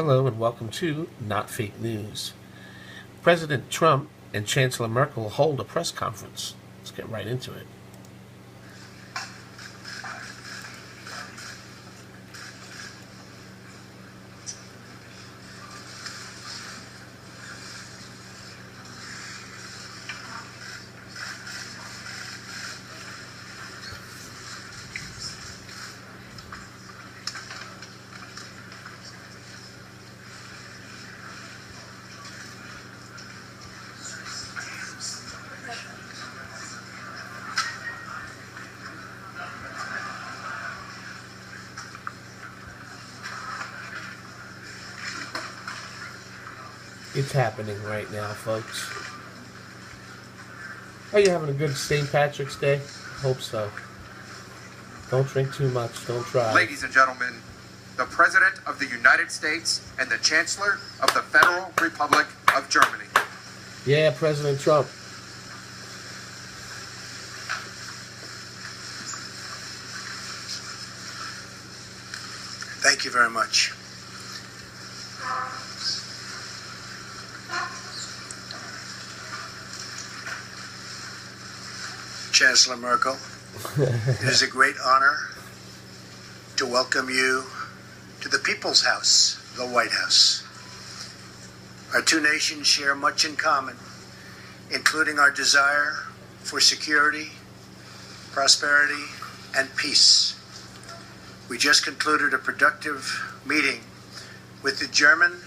Hello and welcome to Not Fake News. President Trump and Chancellor Merkel hold a press conference. Let's get right into it. It's happening right now, folks. Are you having a good St. Patrick's Day? Hope so. Don't drink too much. Don't drive. Ladies and gentlemen, the President of the United States and the Chancellor of the Federal Republic of Germany. Yeah, President Trump. Thank you very much. Chancellor Merkel, it is a great honor to welcome you to the People's House, the White House. Our two nations share much in common, including our desire for security, prosperity, and peace. We just concluded a productive meeting with the German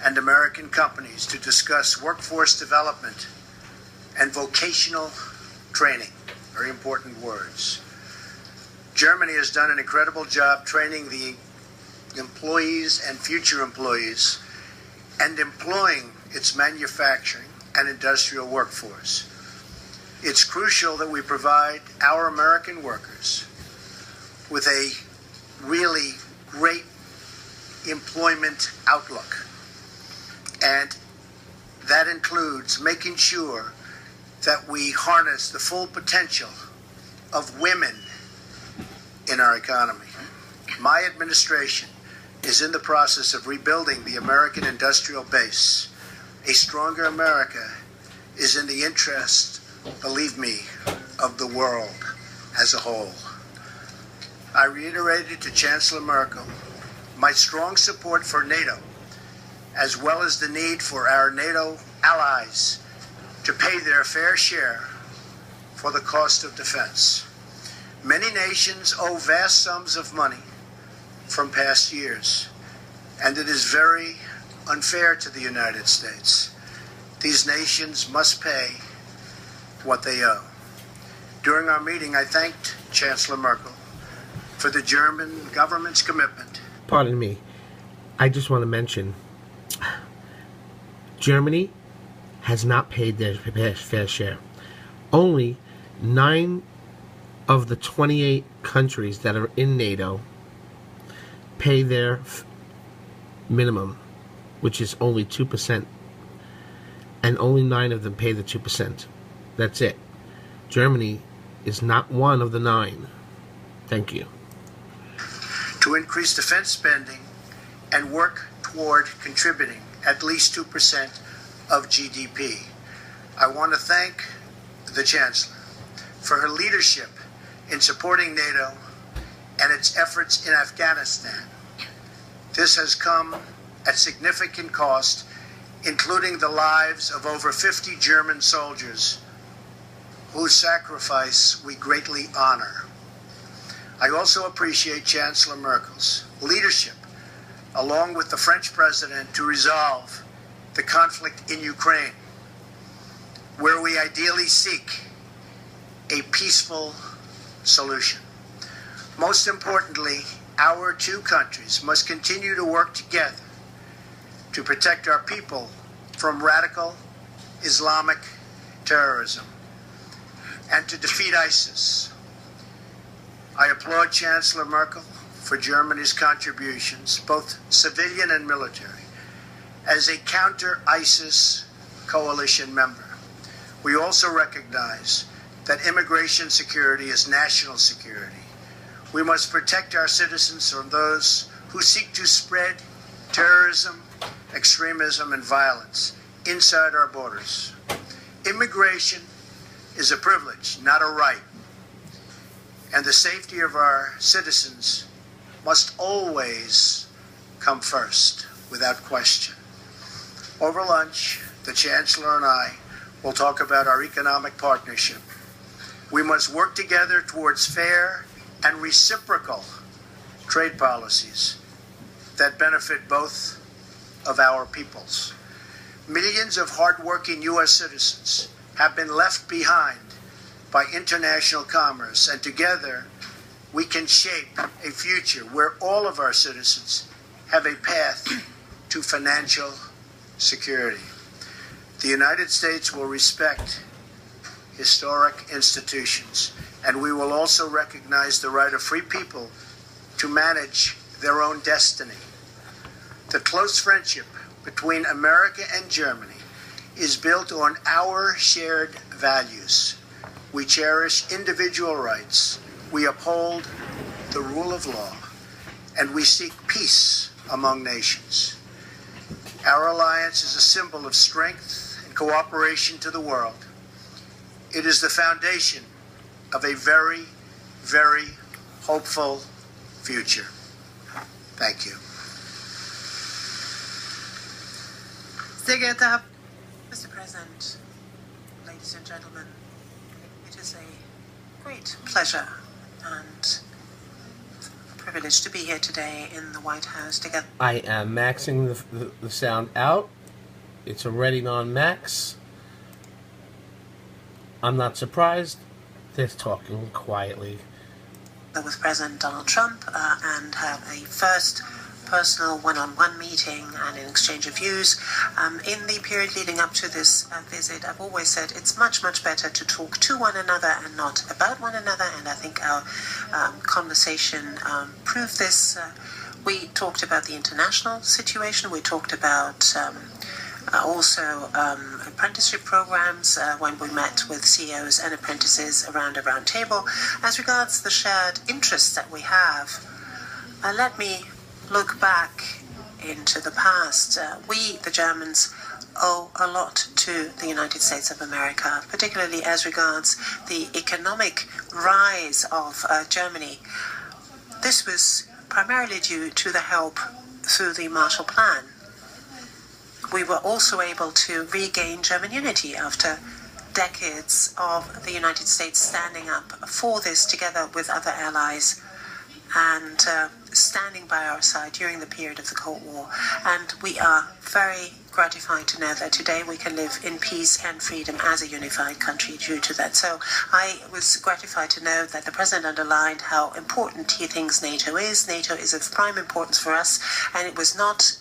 and American companies to discuss workforce development and vocational training. Very important words. Germany has done an incredible job training the employees and future employees and employing its manufacturing and industrial workforce. It's crucial that we provide our American workers with a really great employment outlook. And that includes making sure that we harness the full potential of women in our economy. My administration is in the process of rebuilding the American industrial base. A stronger America is in the interest, believe me, of the world as a whole. I reiterated to Chancellor Merkel my strong support for NATO, as well as the need for our NATO allies to pay their fair share for the cost of defense. Many nations owe vast sums of money from past years, and it is very unfair to the United States. These nations must pay what they owe. During our meeting, I thanked Chancellor Merkel for the German government's commitment. Pardon me. I just want to mention, Germany has not paid their fair share. Only 9 of the 28 countries that are in NATO pay their minimum, which is only 2%. And only 9 of them pay the 2%. That's it. Germany is not one of the 9. Thank you. To increase defense spending and work toward contributing at least 2% of GDP. I want to thank the Chancellor for her leadership in supporting NATO and its efforts in Afghanistan. This has come at significant cost, including the lives of over 50 German soldiers whose sacrifice we greatly honor. I also appreciate Chancellor Merkel's leadership, along with the French president, to resolve the conflict in Ukraine, where we ideally seek a peaceful solution. Most importantly, our two countries must continue to work together to protect our people from radical Islamic terrorism and to defeat ISIS. I applaud Chancellor Merkel for Germany's contributions, both civilian and military, as a counter-ISIS coalition member. We also recognize that immigration security is national security. We must protect our citizens from those who seek to spread terrorism, extremism, and violence inside our borders. Immigration is a privilege, not a right. And the safety of our citizens must always come first, without question. Over lunch, the Chancellor and I will talk about our economic partnership. We must work together towards fair and reciprocal trade policies that benefit both of our peoples. Millions of hardworking U.S. citizens have been left behind by international commerce, and together we can shape a future where all of our citizens have a path to financial security. The United States will respect historic institutions, and we will also recognize the right of free people to manage their own destiny. The close friendship between America and Germany is built on our shared values. We cherish individual rights, we uphold the rule of law, and we seek peace among nations. Our alliance is a symbol of strength and cooperation to the world. It is the foundation of a very, very hopeful future. Thank you. Sehr geehrter Mr. President, ladies and gentlemen, it is a great pleasure and privilege to be here today in the White House together. I am maxing the sound out. It's already on max. I'm not surprised. They're talking quietly. With President Donald Trump and have a first personal one-on-one meeting and an exchange of views. In the period leading up to this visit, I've always said it's much, much better to talk to one another and not about one another, and I think our conversation proved this. We talked about the international situation. We talked about also apprenticeship programs when we met with CEOs and apprentices around a round table. As regards the shared interests that we have, let me look back into the past. We, the Germans, owe a lot to the United States of America, particularly as regards the economic rise of Germany. This was primarily due to the help through the Marshall Plan. We were also able to regain German unity after decades of the United States standing up for this together with other allies and standing by our side during the period of the Cold War. And we are very gratified to know that today we can live in peace and freedom as a unified country due to that. So I was gratified to know that the President underlined how important he thinks NATO is. NATO is of prime importance for us, and it was not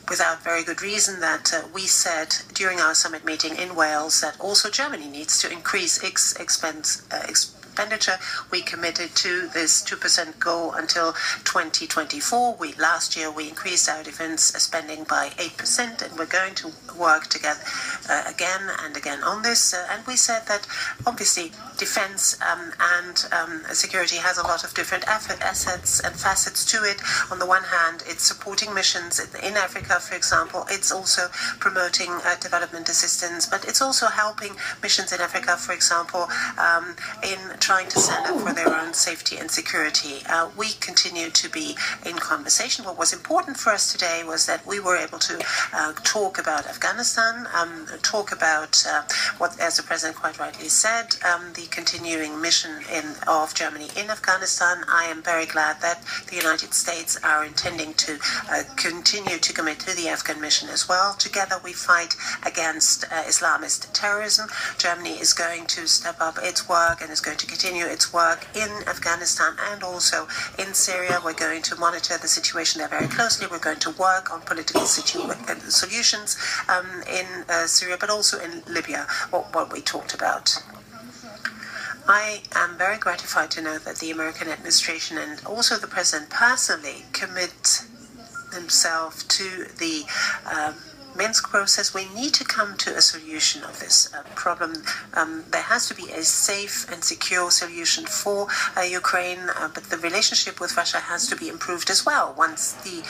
without very good reason that we said during our summit meeting in Wales that also Germany needs to increase its expenditure. We committed to this 2% goal until 2024. Last year we increased our defense spending by 8%, and we're going to work together again and again on this. And we said that obviously defense and security has a lot of different assets and facets to it. On the one hand, it's supporting missions in Africa, for example. It's also promoting development assistance, but it's also helping missions in Africa, for example, in trying to stand up for their own safety and security. We continue to be in conversation. What was important for us today was that we were able to talk about Afghanistan, talk about what, as the President quite rightly said, the continuing mission of Germany in Afghanistan. I am very glad that the United States are intending to continue to commit to the Afghan mission as well. Together we fight against Islamist terrorism. Germany is going to step up its work and is going to continue its work in Afghanistan and also in Syria. We're going to monitor the situation there very closely. We're going to work on political solutions in Syria, but also in Libya, what we talked about. I am very gratified to know that the American administration and also the President personally commit himself to the Minsk process, we need to come to a solution of this problem. There has to be a safe and secure solution for Ukraine, but the relationship with Russia has to be improved as well. Once the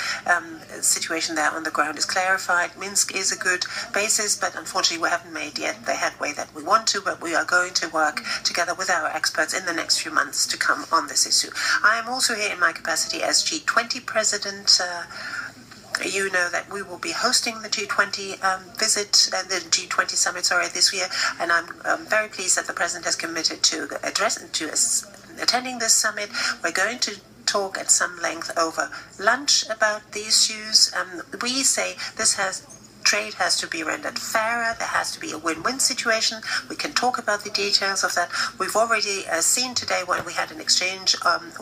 situation there on the ground is clarified, Minsk is a good basis, but unfortunately we haven't made yet the headway that we want to, but we are going to work together with our experts in the next few months to come on this issue. I am also here in my capacity as G20 president. You know that we will be hosting the G20 the G20 summit, this year, and I'm very pleased that the president has committed to attending this summit. We're going to talk at some length over lunch about the issues. We say trade has to be rendered fairer. There has to be a win-win situation. We can talk about the details of that. We've already seen today when we had an exchange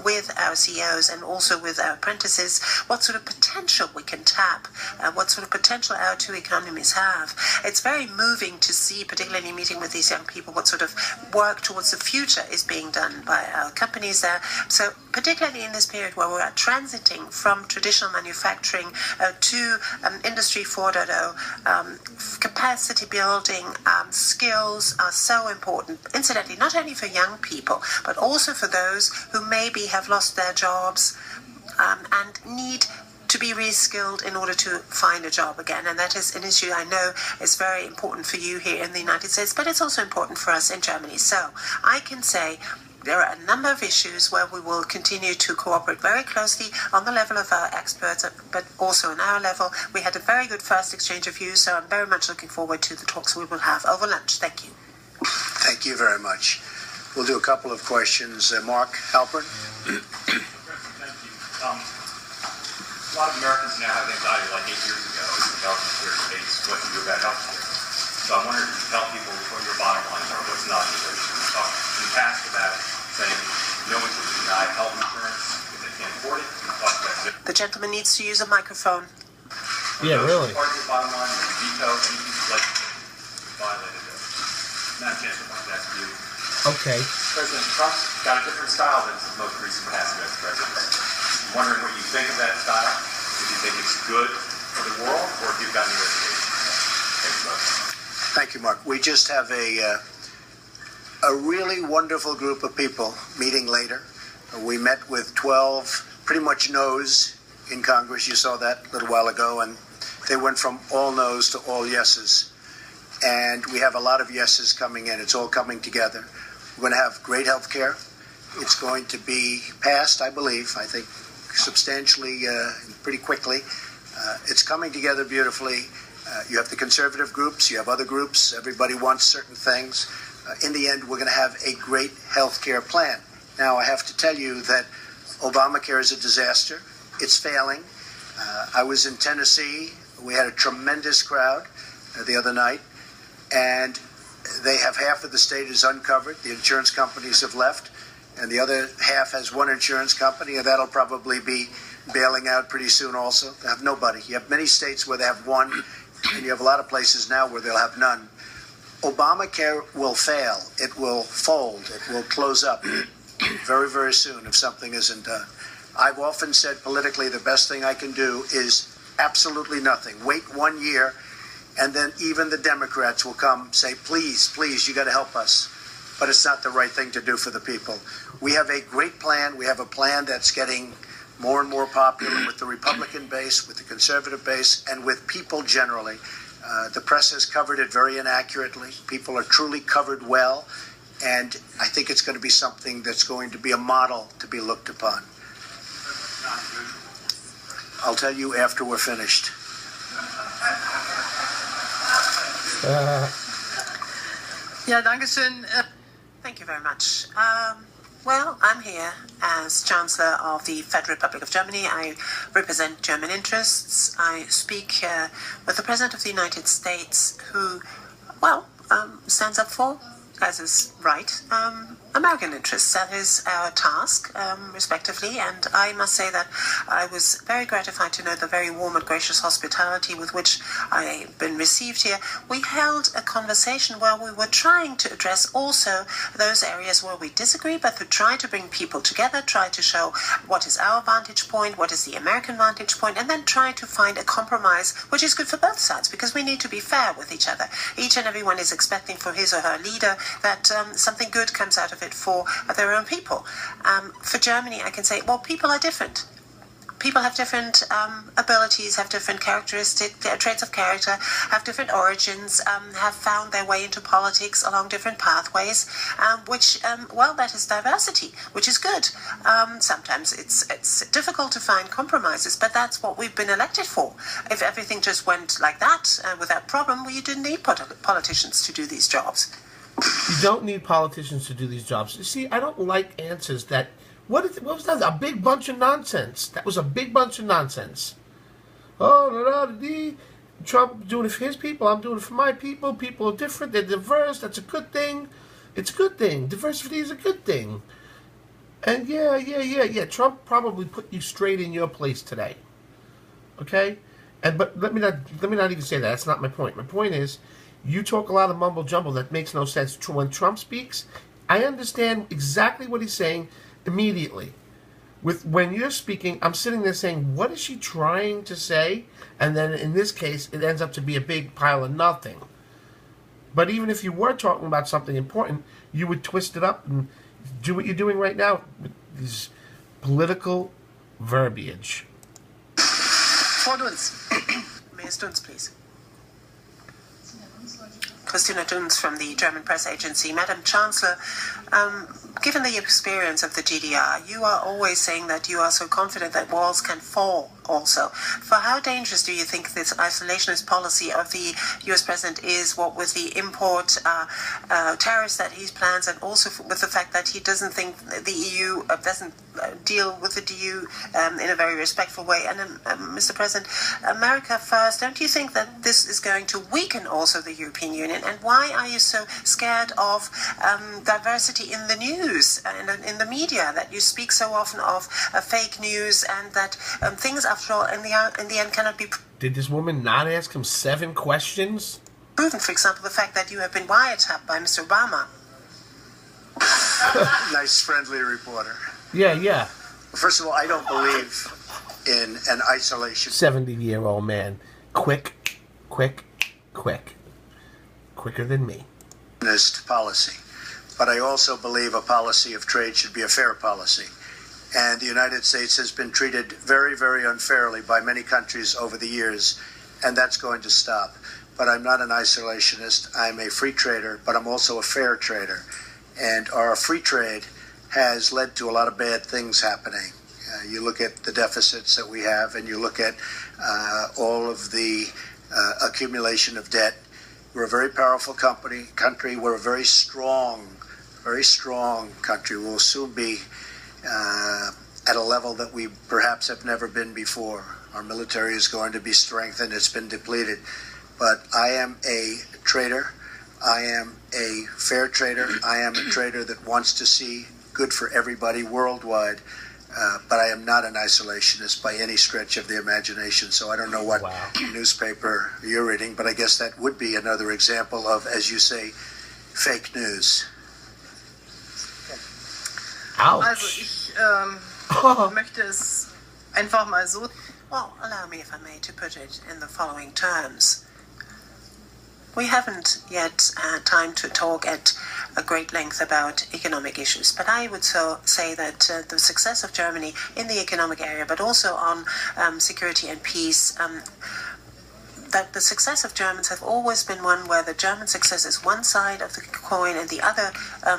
with our CEOs and also with our apprentices what sort of potential we can tap, what sort of potential our two economies have. It's very moving to see, particularly meeting with these young people, what sort of work towards the future is being done by our companies there. So particularly in this period where we're transiting from traditional manufacturing to Industry 4.0, capacity building, skills are so important, incidentally, not only for young people, but also for those who maybe have lost their jobs and need to be reskilled in order to find a job again. And that is an issue I know is very important for you here in the United States, but it's also important for us in Germany. So I can say there are a number of issues where we will continue to cooperate very closely on the level of our experts, but also on our level. We had a very good first exchange of views, so I'm very much looking forward to the talks we will have over lunch. Thank you. Thank you very much. We'll do a couple of questions. Mark Halpern. Thank you. A lot of Americans now have anxiety, like 8 years ago, as the government here states what to do about health care. So I wonder if you can tell people what your bottom lines are, what's not in the issue. We talked in the past about saying no one should deny health insurance if they can't afford it. We talked about the gentleman needs to use a microphone. Yeah, really. Part of your bottom line is veto any legislation violated it. Madam Chancellor, I'd ask you. Okay. President Trump's got a different style than his most recent past U.S. presidents. I'm wondering what you think of that style. If you think it's good for the world, or if you've got any reservations. Thanks, folks. Thank you, Mark. We just have a really wonderful group of people meeting later. We met with 12 pretty much no's in Congress. You saw that a little while ago, and they went from all no's to all yeses. And we have a lot of yeses coming in. It's all coming together. We're going to have great health care. It's going to be passed, I believe, I think, substantially, pretty quickly. It's coming together beautifully. You have the conservative groups, you have other groups, everybody wants certain things. In the end, we're going to have a great health care plan. Now, I have to tell you that Obamacare is a disaster. It's failing. I was in Tennessee. We had a tremendous crowd the other night, and they have half of the state is uncovered. The insurance companies have left, and the other half has one insurance company, and that'll probably be bailing out pretty soon also. They have nobody. You have many states where they have one, and you have a lot of places now where they'll have none. Obamacare will fail. It will fold. It will close up very, very soon if something isn't done. I've often said politically the best thing I can do is absolutely nothing. Wait 1 year, and then even the Democrats will come say, please, please, you got to help us. But it's not the right thing to do for the people. We have a great plan. We have a plan that's getting more and more popular with the Republican base, with the conservative base, and with people generally. The press has covered it very inaccurately. People are truly covered well, and I think it's going to be something that's going to be a model to be looked upon. I'll tell you after we're finished. Ja, danke schön. Thank you very much. Well, I'm here as Chancellor of the Federal Republic of Germany. I represent German interests. I speak with the President of the United States, who, stands up for as is right, American interests. That is our task, respectively. And I must say that I was very gratified to know the very warm and gracious hospitality with which I've been received here. We held a conversation where we were trying to address also those areas where we disagree, but to try to bring people together, try to show what is our vantage point, what is the American vantage point, and then try to find a compromise which is good for both sides, because we need to be fair with each other. Each and everyone is expecting for his or her leader that something good comes out of it for their own people. For Germany, I can say, well, people are different. People have different abilities, have different characteristics, traits of character, have different origins, have found their way into politics along different pathways, well, that is diversity, which is good. Sometimes it's difficult to find compromises, but that's what we've been elected for. If everything just went like that without problem, well, you didn't need politicians to do these jobs. You don't need politicians to do these jobs. You see, I don't like answers that... What was that? A big bunch of nonsense. That was a big bunch of nonsense. Trump doing it for his people. I'm doing it for my people. People are different. They're diverse. That's a good thing. It's a good thing. Diversity is a good thing. And yeah. Trump probably put you straight in your place today. Okay? But let me not even say that. That's not my point. My point is, you talk a lot of mumble jumble that makes no sense. When Trump speaks, I understand exactly what he's saying immediately. When you're speaking, I'm sitting there saying, what is she trying to say? And then in this case, it ends up to be a big pile of nothing. But even if you were talking about something important, you would twist it up and do what you're doing right now with these political verbiage. Frau Dunz. Ms. Dunz, please. Christina Dunz from the German press agency. Madam Chancellor, given the experience of the GDR, you are always saying that you are so confident that walls can fall also. For how dangerous do you think this isolationist policy of the US president is, what with the import tariffs that he plans, and also with the fact that he doesn't think the EU doesn't deal with the EU in a very respectful way? And Mr. President, America first, don't you think that this is going to weaken also the European Union? And why are you so scared of diversity in the news and in the media, that you speak so often of fake news, and that things, after all, in the end cannot be... Did this woman not ask him 7 questions? Proven, for example, the fact that you have been wiretapped by Mr. Obama. Nice, friendly reporter. Yeah. First of all, I don't believe in an isolation. 70-year-old man. Quick. Quicker than me. Policy. But I also believe a policy of trade should be a fair policy. And the United States has been treated very, very unfairly by many countries over the years, and that's going to stop. But I'm not an isolationist. I'm a free trader, but I'm also a fair trader. And our free trade has led to a lot of bad things happening. You look at the deficits that we have, and you look at all of the accumulation of debt. We're a very powerful country. We're a very strong country. We'll soon be at a level that we perhaps have never been before. Our military is going to be strengthened. It's been depleted. But I am a trader. I am a fair trader. I am a trader that wants to see good for everybody worldwide. But I am not an isolationist by any stretch of the imagination. So I don't know what newspaper you're reading, but I guess that would be another example of, as you say, fake news. Ouch. Also ich möchte es einfach mal so... Well, allow me, if I may, to put it in the following terms. We haven't yet had time to talk at a great length about economic issues, but I would say that the success of Germany in the economic area, but also on security and peace, that the success of Germans have always been one where the German success is one side of the coin, and the other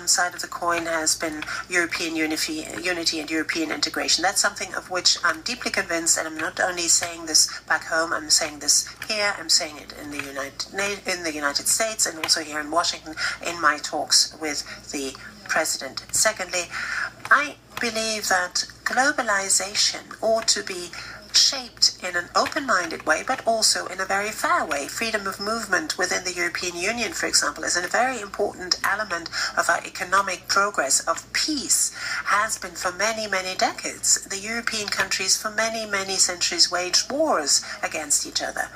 side of the coin has been European unity and European integration. That's something of which I'm deeply convinced, and I'm not only saying this back home, I'm saying this here, I'm saying it in the United States, and also here in Washington in my talks with the President. Secondly, I believe that globalization ought to be shaped in an open-minded way, but also in a very fair way. Freedom of movement within the European Union, for example, is a very important element of our economic progress, of peace, has been for many, many decades. The European countries for many, many centuries waged wars against each other.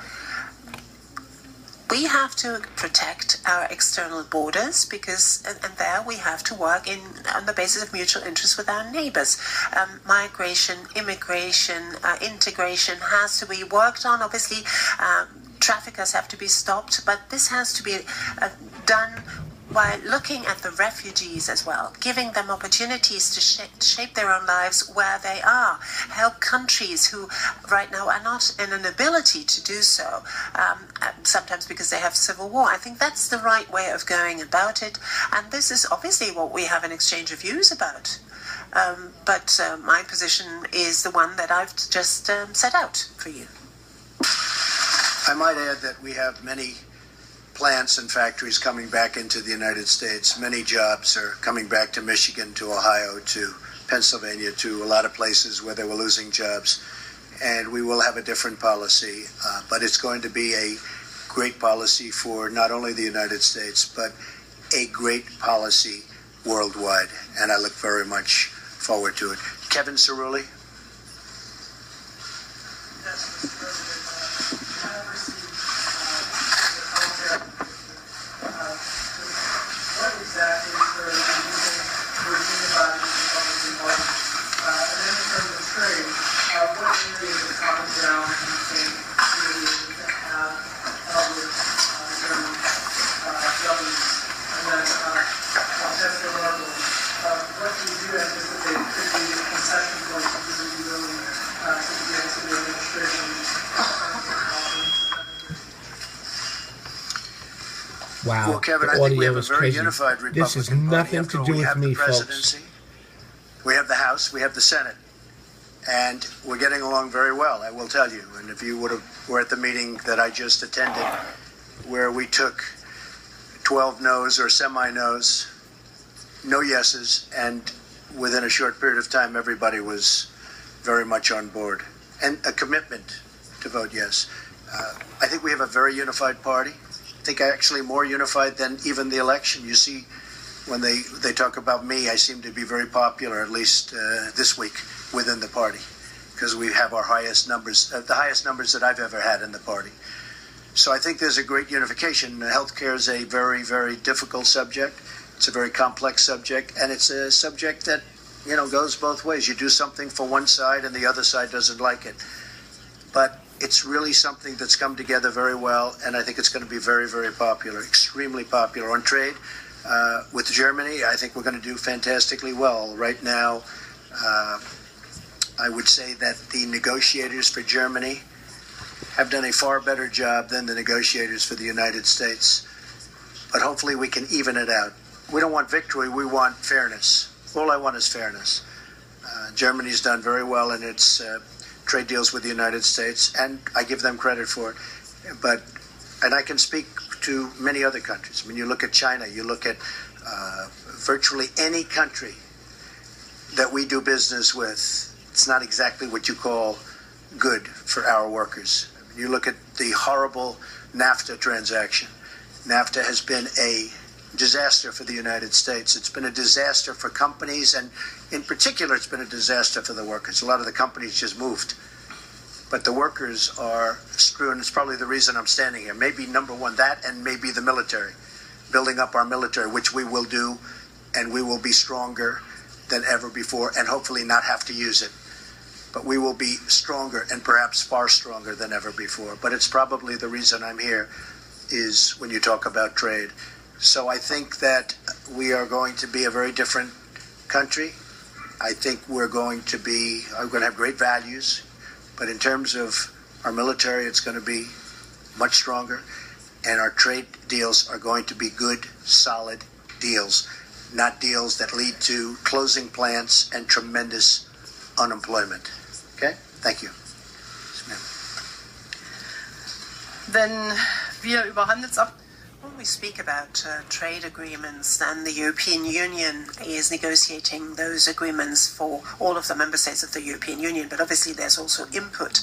We have to protect our external borders because, and there we have to work on the basis of mutual interest with our neighbors. Migration, immigration, integration has to be worked on. Obviously, traffickers have to be stopped, but this has to be done while looking at the refugees as well, giving them opportunities to shape their own lives where they are, help countries who right now are not in an ability to do so, sometimes because they have civil war. I think that's the right way of going about it, and this is obviously what we have an exchange of views about. But my position is the one that I've just set out for you. I might add that we have many plants and factories coming back into the United States. Many jobs are coming back to Michigan, to Ohio, to Pennsylvania, to a lot of places where they were losing jobs. And we will have a different policy, but it's going to be a great policy for not only the United States, but a great policy worldwide. And I look very much forward to it. Kevin Cerulli. Wow. Well, Kevin, the I think we audio have a is very crazy. unified Republican This has Party. nothing After to all, do we with have me, the folks. presidency, we have the House, we have the Senate, and we're getting along very well, I will tell you. And if you were at the meeting that I just attended, where we took 12 no's or semi-no's, no yeses, and within a short period of time, everybody was very much on board, and a commitment to vote yes. I think we have a very unified party. I think actually more unified than even the election. You see, when they talk about me, I seem to be very popular, at least this week, within the party, because we have our highest numbers, the highest numbers that I've ever had in the party. So I think there's a great unification. Healthcare is a very, very difficult subject. It's a very complex subject, and it's a subject that, goes both ways. You do something for one side, and the other side doesn't like it. But it's really something that's come together very well, and I think it's going to be very, very popular, extremely popular. On trade, with Germany, I think we're going to do fantastically well. Right now, I would say that the negotiators for Germany have done a far better job than the negotiators for the United States. But hopefully we can even it out. We don't want victory, we want fairness. All I want is fairness. Germany's done very well in its trade deals with the United States, and I give them credit for it. And I can speak to many other countries. I mean, you look at China, you look at virtually any country that we do business with, it's not exactly what you call good for our workers. I mean, you look at the horrible NAFTA transaction. NAFTA has been a disaster for the United States. It's been a disaster for companies, and in particular, it's been a disaster for the workers. A lot of the companies just moved. But the workers are screwed, and it's probably the reason I'm standing here. Maybe number one, that, and maybe the military. Building up our military, which we will do, and we will be stronger than ever before, and hopefully not have to use it. But we will be stronger, and perhaps far stronger than ever before. But it's probably the reason I'm here, is when you talk about trade. So I think that we are going to be a very different country. I think we're going to have great values. But in terms of our military, it's going to be much stronger. And our trade deals are going to be good, solid deals, not deals that lead to closing plants and tremendous unemployment. Okay? Thank you. Wenn wir über When we speak about trade agreements, then the European Union is negotiating those agreements for all of the member states of the European Union, but obviously there's also input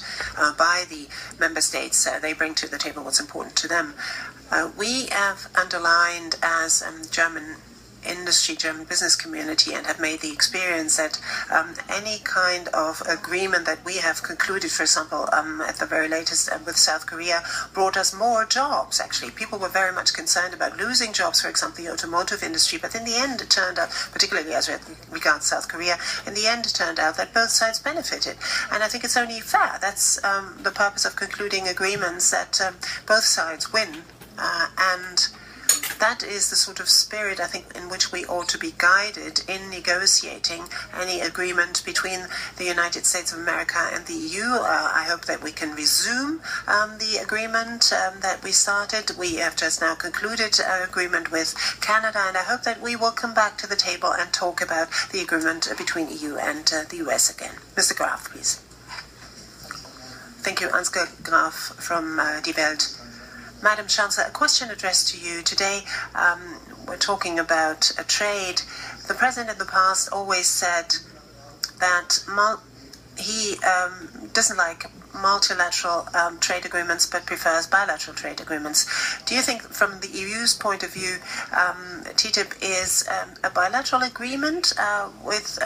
by the member states. They bring to the table what's important to them. We have underlined as German industry, German business community, and have made the experience that any kind of agreement that we have concluded, for example, at the very latest with South Korea, brought us more jobs. Actually, people were very much concerned about losing jobs, for example, the automotive industry, but in the end it turned out, particularly as regards South Korea, in the end it turned out that both sides benefited. And I think it's only fair. That's the purpose of concluding agreements, that both sides win, and that is the sort of spirit, I think, in which we ought to be guided in negotiating any agreement between the United States of America and the EU. I hope that we can resume the agreement that we started. We have just now concluded an agreement with Canada, and I hope that we will come back to the table and talk about the agreement between EU and the US again. Mr. Graf, please. Thank you, Ansgar Graf from Die Welt. Madam Chancellor, a question addressed to you today. We're talking about trade. The President in the past always said that he doesn't like multilateral trade agreements but prefers bilateral trade agreements. Do you think, from the EU's point of view, TTIP is a bilateral agreement with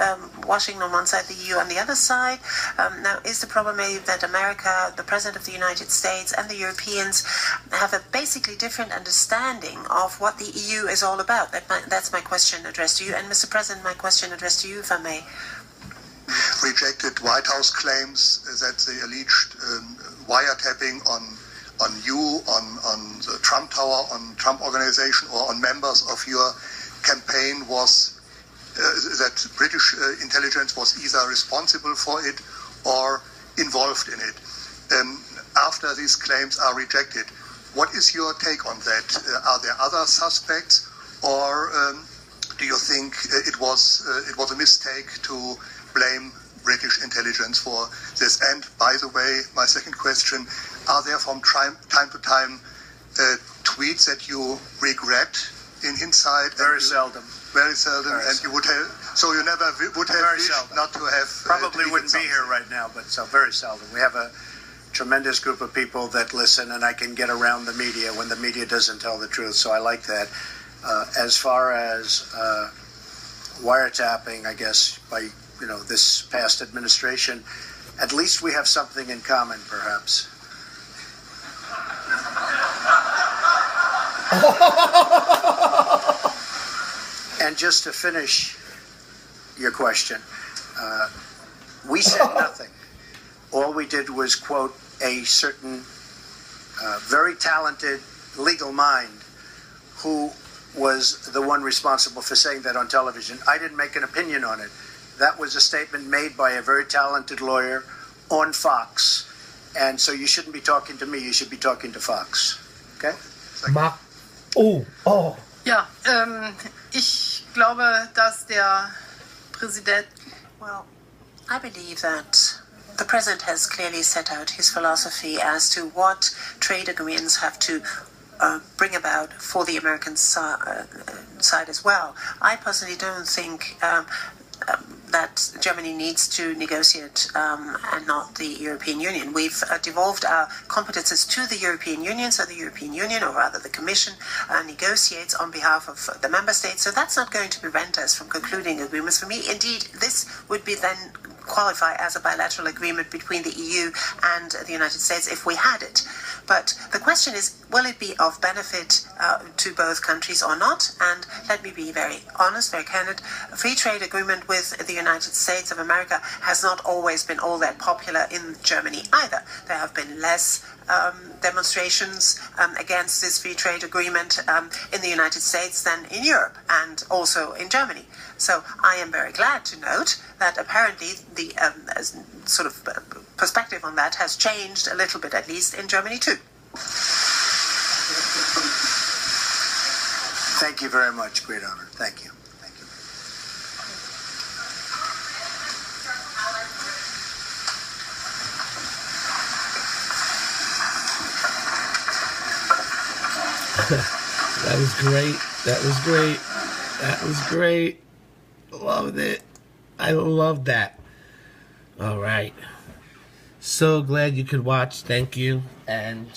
Washington on one side, the EU on the other side? Now, is the problem maybe that America, the President of the United States, and the Europeans have a basically different understanding of what the EU is all about? That's my question addressed to you. And Mr. President, my question addressed to you, if I may. Rejected White House claims that the alleged wiretapping on you, on the Trump Tower, on Trump Organization, or on members of your campaign was that British intelligence was either responsible for it or involved in it. After these claims are rejected, what is your take on that? Are there other suspects, or do you think it was a mistake to blame British intelligence for this? And by the way, my second question, are there from time to time tweets that you regret in hindsight? Very seldom. Very seldom. Very and seldom. You would have, so you never would have wished not to have... Probably wouldn't be here right now, but so very seldom. We have a tremendous group of people that listen, and I can get around the media when the media doesn't tell the truth, so I like that. As far as wiretapping, I guess, by this past administration, at least we have something in common, perhaps. And just to finish your question, we said nothing. All we did was quote a certain very talented legal mind who was the one responsible for saying that on television. I didn't make an opinion on it. That was a statement made by a very talented lawyer on Fox. And so you shouldn't be talking to me, you should be talking to Fox. Okay? Ja, ich glaube, dass der Präsident... Well, I believe that the President has clearly set out his philosophy as to what trade agreements have to bring about for the American side as well. I personally don't think that Germany needs to negotiate and not the European Union. We've devolved our competences to the European Union, so the European Union, or rather the Commission, negotiates on behalf of the member states. So that's not going to prevent us from concluding agreements. For me, indeed, this would be then qualify as a bilateral agreement between the EU and the United States if we had it. But the question is, will it be of benefit to both countries or not? And let me be very honest, very candid. A free trade agreement with the United States of America has not always been all that popular in Germany either. There have been less demonstrations against this free trade agreement in the United States than in Europe and also in Germany. So I am very glad to note that apparently the sort of perspective on that has changed a little bit, at least in Germany too. Thank you very much. Great honor. Thank you. Thank you. That was great. That was great. That was great. Loved it. I loved that. All right. So glad you could watch. Thank you. And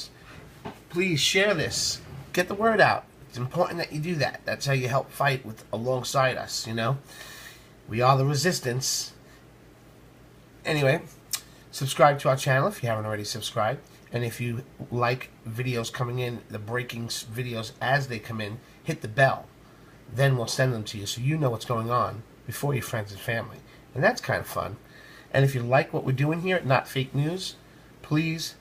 please share this. Get the word out. It's important that you do that. That's how you help fight alongside us, you know? We are the resistance. Anyway, subscribe to our channel if you haven't already subscribed. And if you like videos coming in, the breaking videos as they come in, hit the bell. Then we'll send them to you so you know what's going on before your friends and family. And that's kind of fun. And if you like what we're doing here at Not Fake News, please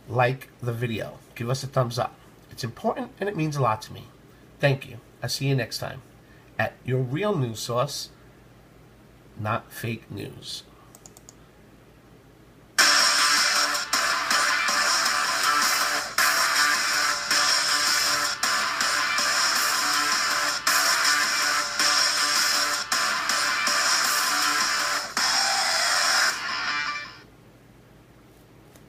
like the video. Give us a thumbs up. It's important and it means a lot to me. Thank you. I'll see you next time at your real news source, Not Fake News.